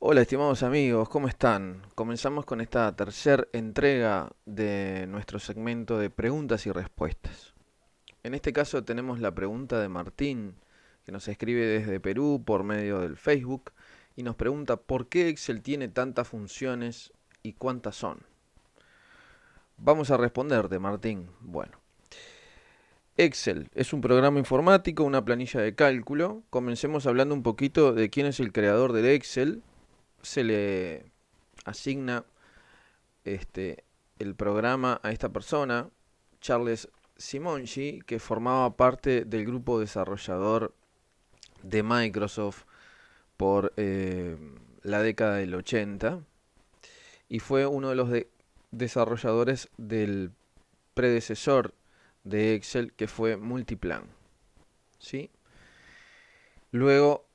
Hola estimados amigos, ¿cómo están? Comenzamos con esta tercera entrega de nuestro segmento de preguntas y respuestas. En este caso tenemos la pregunta de Martín, que nos escribe desde Perú por medio del Facebook y nos pregunta ¿por qué Excel tiene tantas funciones y cuántas son? Vamos a responderte, Martín. Bueno, Excel es un programa informático, una planilla de cálculo. Comencemos hablando un poquito de quién es el creador del Excel. Se le asigna este, el programa a esta persona, Charles Simonyi, que formaba parte del grupo desarrollador de Microsoft por la década del 80 y fue uno de los desarrolladores del predecesor de Excel que fue Multiplan. ¿Sí? Luego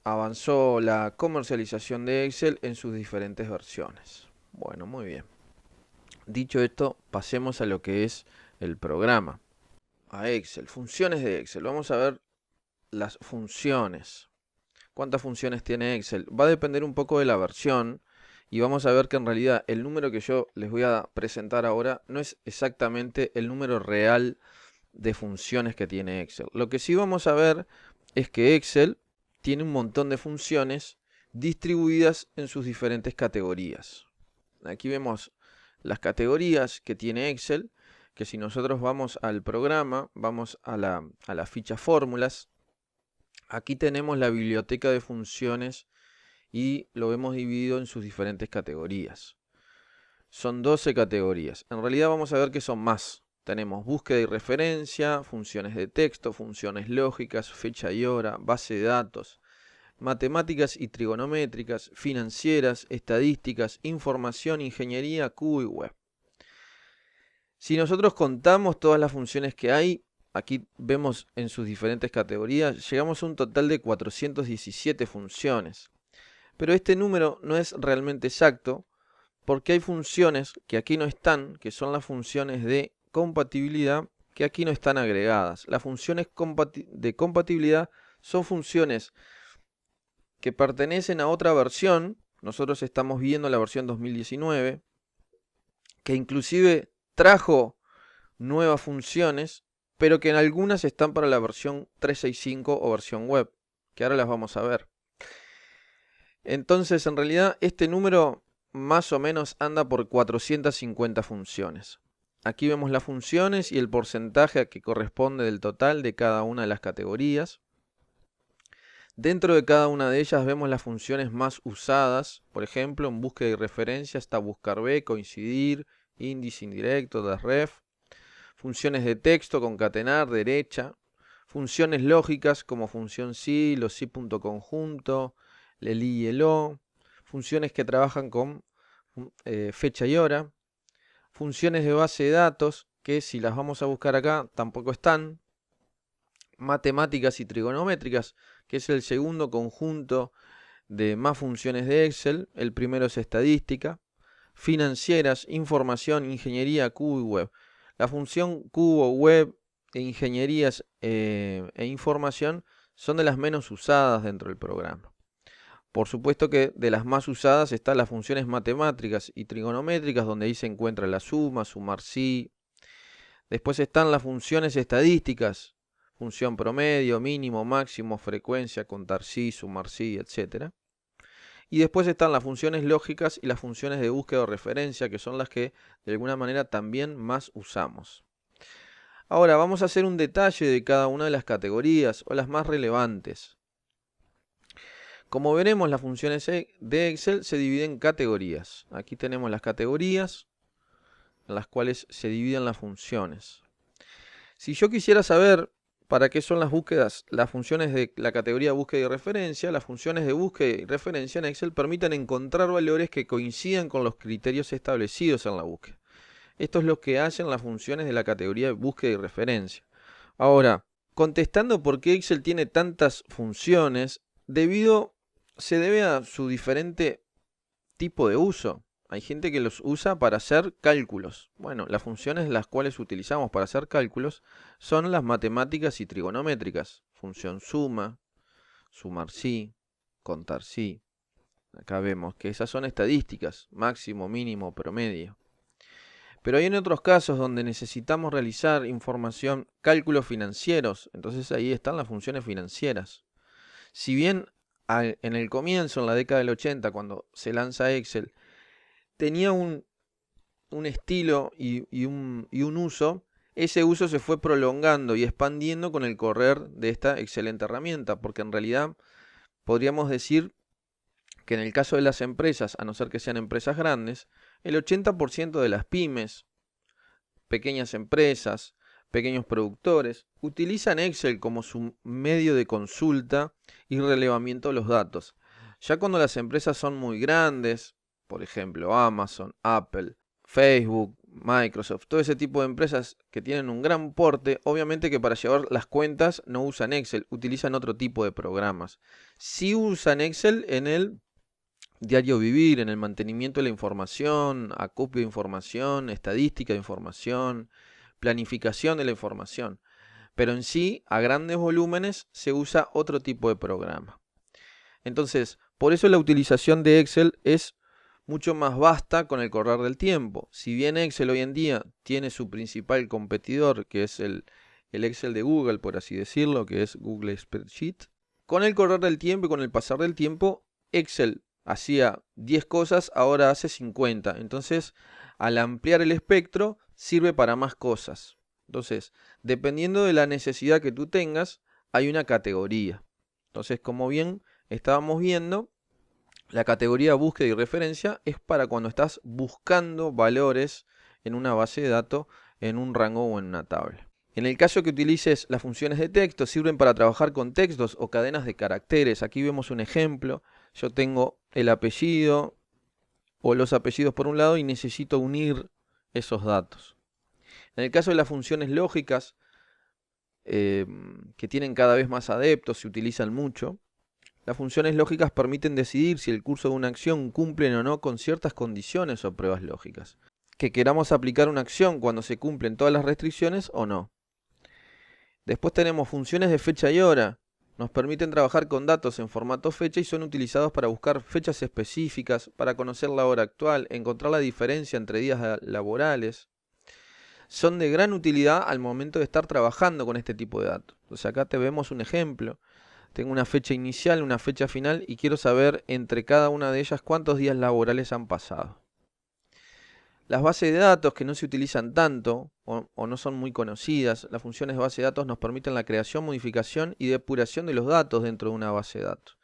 avanzó la comercialización de Excel en sus diferentes versiones. Bueno, muy bien. Dicho esto, pasemos a lo que es el programa. A Excel, funciones de Excel. Vamos a ver las funciones. ¿Cuántas funciones tiene Excel? Va a depender un poco de la versión y vamos a ver que en realidad el número que yo les voy a presentar ahora no es exactamente el número real de funciones que tiene Excel. Lo que sí vamos a ver es que Excel tiene un montón de funciones distribuidas en sus diferentes categorías. Aquí vemos las categorías que tiene Excel, que si nosotros vamos al programa, vamos a la ficha fórmulas, aquí tenemos la biblioteca de funciones y lo hemos dividido en sus diferentes categorías. Son 12 categorías. En realidad vamos a ver que son más. Tenemos búsqueda y referencia, funciones de texto, funciones lógicas, fecha y hora, base de datos, matemáticas y trigonométricas, financieras, estadísticas, información, ingeniería, cubo y web. Si nosotros contamos todas las funciones que hay, aquí vemos en sus diferentes categorías, llegamos a un total de 417 funciones. Pero este número no es realmente exacto porque hay funciones que aquí no están, que son las funciones de compatibilidad, que aquí no están agregadas. Las funciones de compatibilidad son funciones que pertenecen a otra versión. Nosotros estamos viendo la versión 2019, que inclusive trajo nuevas funciones, pero que en algunas están para la versión 365 o versión web, que ahora las vamos a ver. Entonces, en realidad, este número más o menos anda por 450 funciones. Aquí vemos las funciones y el porcentaje a que corresponde del total de cada una de las categorías. Dentro de cada una de ellas vemos las funciones más usadas. Por ejemplo, en búsqueda y referencia está buscar B, coincidir, índice indirecto, desref. Funciones de texto, concatenar, derecha. Funciones lógicas como función si, los si punto conjunto, el i y el o. Funciones que trabajan con fecha y hora. Funciones de base de datos que si las vamos a buscar acá tampoco están. Matemáticas y trigonométricas, que es el segundo conjunto de más funciones de Excel. El primero es estadística. Financieras, información, ingeniería, cubo y web. La función cubo, web, ingenierías e información son de las menos usadas dentro del programa. Por supuesto que de las más usadas están las funciones matemáticas y trigonométricas, donde ahí se encuentra la suma, sumar sí. Después están las funciones estadísticas, función promedio, mínimo, máximo, frecuencia, contar sí, sumar sí, etc. Y después están las funciones lógicas y las funciones de búsqueda o referencia, que son las que de alguna manera también más usamos. Ahora vamos a hacer un detalle de cada una de las categorías o las más relevantes. Como veremos, las funciones de Excel se dividen en categorías. Aquí tenemos las categorías en las cuales se dividen las funciones. Si yo quisiera saber para qué son las búsquedas, las funciones de la categoría búsqueda y referencia, las funciones de búsqueda y referencia en Excel permiten encontrar valores que coincidan con los criterios establecidos en la búsqueda. Esto es lo que hacen las funciones de la categoría de búsqueda y referencia. Ahora, contestando por qué Excel tiene tantas funciones, se debe a su diferente tipo de uso. Hay gente que los usa para hacer cálculos. Bueno, las funciones las cuales utilizamos para hacer cálculos son las matemáticas y trigonométricas. Función suma, sumar sí, contar sí. Acá vemos que esas son estadísticas, máximo, mínimo, promedio. Pero hay en otros casos donde necesitamos realizar información, cálculos financieros, entonces ahí están las funciones financieras. Si bien en el comienzo, en la década del 80, cuando se lanza Excel, tenía un estilo y un uso, ese uso se fue prolongando y expandiendo con el correr de esta excelente herramienta, porque en realidad podríamos decir que en el caso de las empresas, a no ser que sean empresas grandes, el 80% de las pymes, pequeñas empresas, pequeños productores, utilizan Excel como su medio de consulta y relevamiento de los datos. Ya cuando las empresas son muy grandes, por ejemplo Amazon, Apple, Facebook, Microsoft, todo ese tipo de empresas que tienen un gran porte, obviamente que para llevar las cuentas no usan Excel, utilizan otro tipo de programas. Sí usan Excel en el diario vivir, en el mantenimiento de la información, acopio de información, estadística de información, planificación de la información. Pero en sí, a grandes volúmenes, se usa otro tipo de programa. Entonces, por eso la utilización de Excel es mucho más vasta con el correr del tiempo. Si bien Excel hoy en día tiene su principal competidor, que es el Excel de Google, por así decirlo, que es Google Spreadsheet, con el correr del tiempo y con el pasar del tiempo, Excel hacía 10 cosas, ahora hace 50. Entonces, al ampliar el espectro, sirve para más cosas. Entonces, dependiendo de la necesidad que tú tengas, hay una categoría. Entonces, como bien estábamos viendo, la categoría búsqueda y referencia es para cuando estás buscando valores en una base de datos, en un rango o en una tabla. En el caso que utilices las funciones de texto, sirven para trabajar con textos o cadenas de caracteres. Aquí vemos un ejemplo. Yo tengo el apellido o los apellidos por un lado y necesito unir esos datos. En el caso de las funciones lógicas, que tienen cada vez más adeptos, se utilizan mucho, las funciones lógicas permiten decidir si el curso de una acción cumple o no con ciertas condiciones o pruebas lógicas. Que queramos aplicar una acción cuando se cumplen todas las restricciones o no. Después tenemos funciones de fecha y hora. Nos permiten trabajar con datos en formato fecha y son utilizados para buscar fechas específicas, para conocer la hora actual, encontrar la diferencia entre días laborales. Son de gran utilidad al momento de estar trabajando con este tipo de datos. Entonces acá te vemos un ejemplo. Tengo una fecha inicial, una fecha final y quiero saber entre cada una de ellas cuántos días laborales han pasado. Las bases de datos que no se utilizan tanto o no son muy conocidas, las funciones de base de datos nos permiten la creación, modificación y depuración de los datos dentro de una base de datos.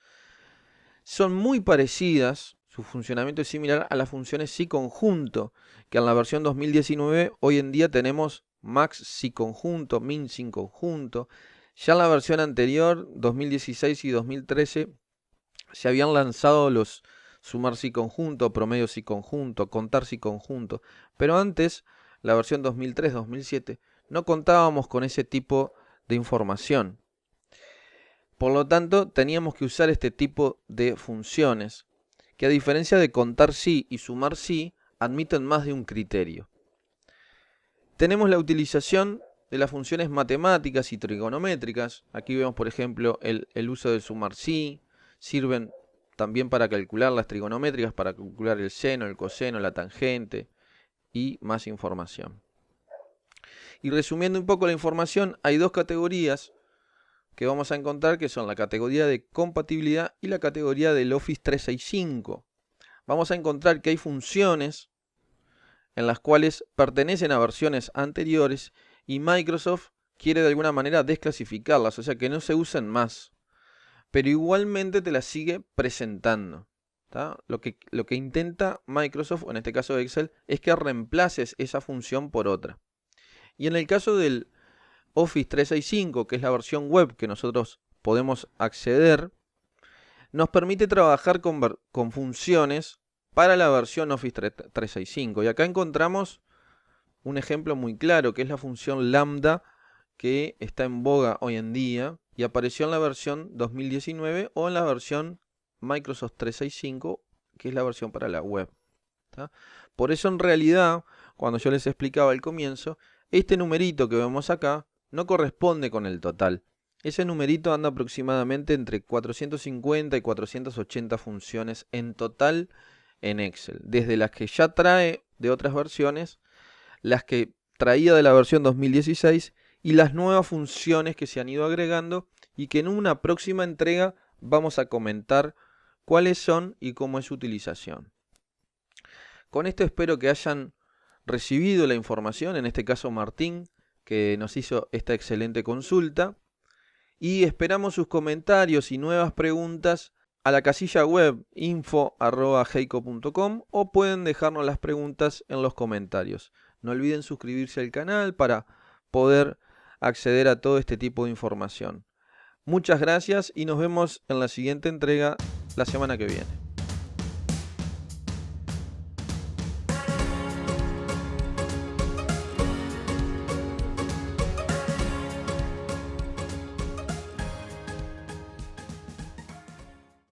Son muy parecidas, su funcionamiento es similar a las funciones SIConjunto, que en la versión 2019 hoy en día tenemos max SIConjunto, min SIConjunto. Ya en la versión anterior, 2016 y 2013, se habían lanzado los sumar SIConjunto, promedio SIConjunto, contar SIConjunto. Pero antes, la versión 2003-2007, no contábamos con ese tipo de información. Por lo tanto, teníamos que usar este tipo de funciones, que a diferencia de contar sí y sumar sí, admiten más de un criterio. Tenemos la utilización de las funciones matemáticas y trigonométricas. Aquí vemos, por ejemplo, el uso del sumar sí. Sirven también para calcular las trigonométricas, para calcular el seno, el coseno, la tangente y más información. Y resumiendo un poco la información, hay dos categorías que vamos a encontrar, que son la categoría de compatibilidad y la categoría del Office 365. Vamos a encontrar que hay funciones en las cuales pertenecen a versiones anteriores y Microsoft quiere de alguna manera desclasificarlas, o sea que no se usen más. Pero igualmente te las sigue presentando. Lo que intenta Microsoft, o en este caso Excel, es que reemplaces esa función por otra. Y en el caso del Office 365, que es la versión web que nosotros podemos acceder, nos permite trabajar con funciones para la versión Office 365. Y acá encontramos un ejemplo muy claro, que es la función lambda, que está en boga hoy en día y apareció en la versión 2019 o en la versión Microsoft 365, que es la versión para la web. Por eso en realidad, cuando yo les explicaba al comienzo, este numerito que vemos acá no corresponde con el total, Ese numerito anda aproximadamente entre 450 y 480 funciones en total en Excel, desde las que ya trae de otras versiones, las que traía de la versión 2016 y las nuevas funciones que se han ido agregando y que en una próxima entrega vamos a comentar cuáles son y cómo es su utilización. Con esto espero que hayan recibido la información, en este caso Martín, que nos hizo esta excelente consulta, y esperamos sus comentarios y nuevas preguntas a la casilla web info@heico.com o pueden dejarnos las preguntas en los comentarios. No olviden suscribirse al canal para poder acceder a todo este tipo de información. Muchas gracias y nos vemos en la siguiente entrega la semana que viene.